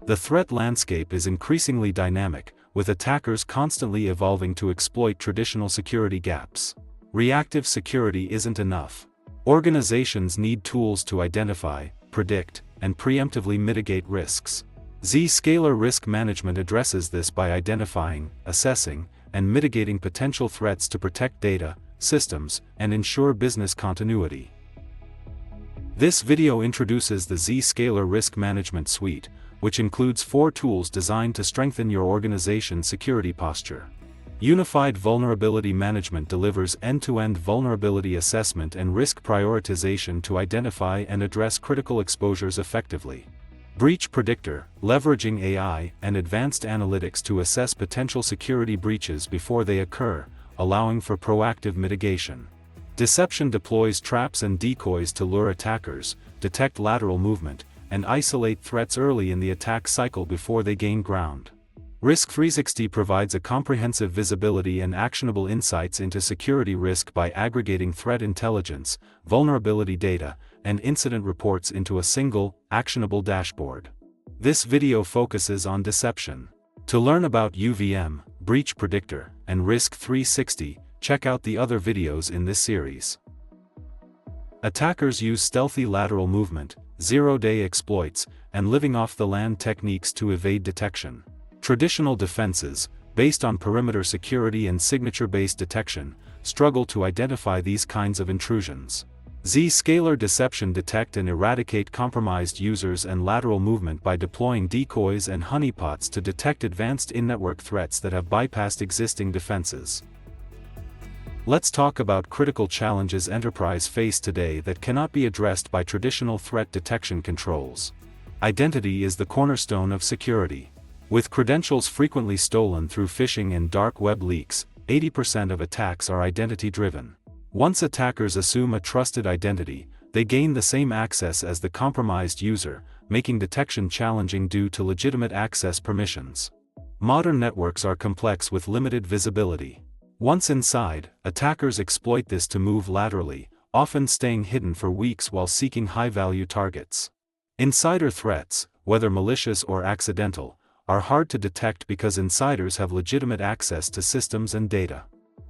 The threat landscape is increasingly dynamic, with attackers constantly evolving to exploit traditional security gaps. Reactive security isn't enough. Organizations need tools to identify, predict, and preemptively mitigate risks. Zscaler Risk Management addresses this by identifying, assessing, and mitigating potential threats to protect data, systems, and ensure business continuity. This video introduces the Zscaler Risk Management Suite, which includes 4 tools designed to strengthen your organization's security posture. Unified Vulnerability Management delivers end-to-end vulnerability assessment and risk prioritization to identify and address critical exposures effectively. Breach Predictor, leveraging AI and advanced analytics to assess potential security breaches before they occur, allowing for proactive mitigation. Deception deploys traps and decoys to lure attackers, detect lateral movement, and isolate threats early in the attack cycle before they gain ground. Risk 360 provides a comprehensive visibility and actionable insights into security risk by aggregating threat intelligence, vulnerability data, and incident reports into a single, actionable dashboard. This video focuses on deception. To learn about UVM, Breach Predictor, and Risk 360, check out the other videos in this series. Attackers use stealthy lateral movement, zero-day exploits, and living-off-the-land techniques to evade detection. Traditional defenses, based on perimeter security and signature-based detection, struggle to identify these kinds of intrusions. Zscaler Deception detect and eradicate compromised users and lateral movement by deploying decoys and honeypots to detect advanced in-network threats that have bypassed existing defenses. Let's talk about critical challenges enterprises face today that cannot be addressed by traditional threat detection controls. Identity is the cornerstone of security. With credentials frequently stolen through phishing and dark web leaks, 80% of attacks are identity-driven. Once attackers assume a trusted identity, they gain the same access as the compromised user, making detection challenging due to legitimate access permissions. Modern networks are complex with limited visibility. Once inside, attackers exploit this to move laterally, often staying hidden for weeks while seeking high-value targets. Insider threats, whether malicious or accidental, are hard to detect because insiders have legitimate access to systems and data.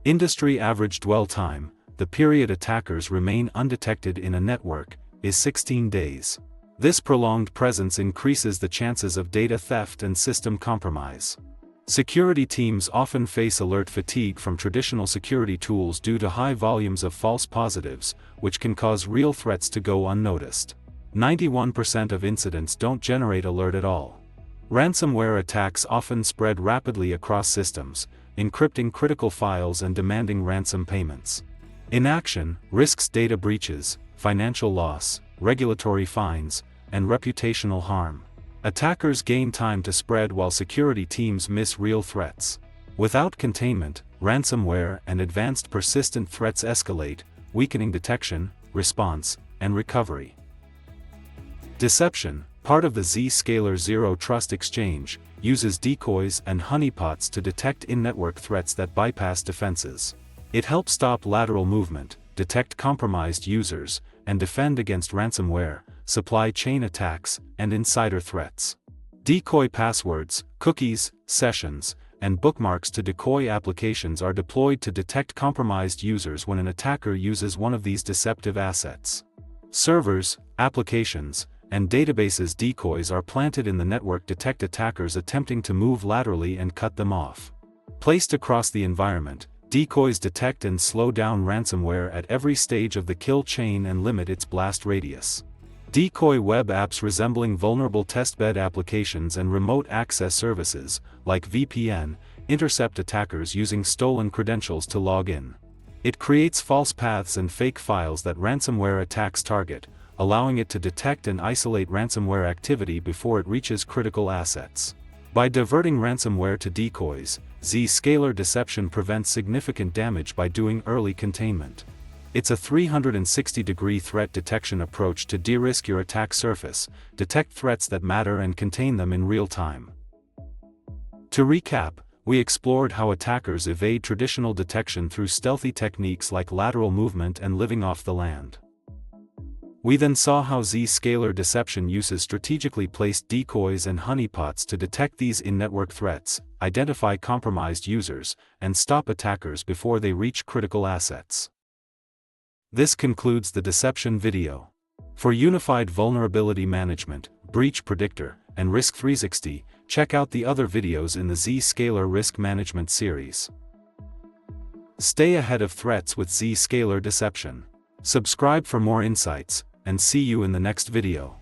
Industry average dwell time, the period attackers remain undetected in a network, is 16 days. This prolonged presence increases the chances of data theft and system compromise. Security teams often face alert fatigue from traditional security tools due to high volumes of false positives, which can cause real threats to go unnoticed. 91% of incidents don't generate alert at all. Ransomware attacks often spread rapidly across systems, encrypting critical files and demanding ransom payments. Inaction risks data breaches, financial loss, regulatory fines, and reputational harm. Attackers gain time to spread while security teams miss real threats. Without containment, ransomware and advanced persistent threats escalate, weakening detection, response, and recovery. Deception, part of the Zscaler Zero Trust Exchange, uses decoys and honeypots to detect in-network threats that bypass defenses. It helps stop lateral movement, detect compromised users, and defend against ransomware, supply chain attacks, and insider threats. Decoy passwords, cookies, sessions, and bookmarks to decoy applications are deployed to detect compromised users when an attacker uses one of these deceptive assets. Servers, applications, and databases decoys are planted in the network to detect attackers attempting to move laterally and cut them off. Placed across the environment, decoys detect and slow down ransomware at every stage of the kill chain and limit its blast radius. Decoy web apps resembling vulnerable testbed applications and remote access services, like VPN, intercept attackers using stolen credentials to log in. It creates false paths and fake files that ransomware attacks target, allowing it to detect and isolate ransomware activity before it reaches critical assets. By diverting ransomware to decoys, Zscaler Deception prevents significant damage by doing early containment. It's a 360-degree threat detection approach to de-risk your attack surface, detect threats that matter and contain them in real time. To recap, we explored how attackers evade traditional detection through stealthy techniques like lateral movement and living off the land. We then saw how Zscaler Deception uses strategically placed decoys and honeypots to detect these in-network threats, identify compromised users, and stop attackers before they reach critical assets. This concludes the deception video. For unified vulnerability management, breach predictor, and Risk 360, check out the other videos in the Zscaler Risk Management series. Stay ahead of threats with Zscaler Deception. Subscribe for more insights, and see you in the next video.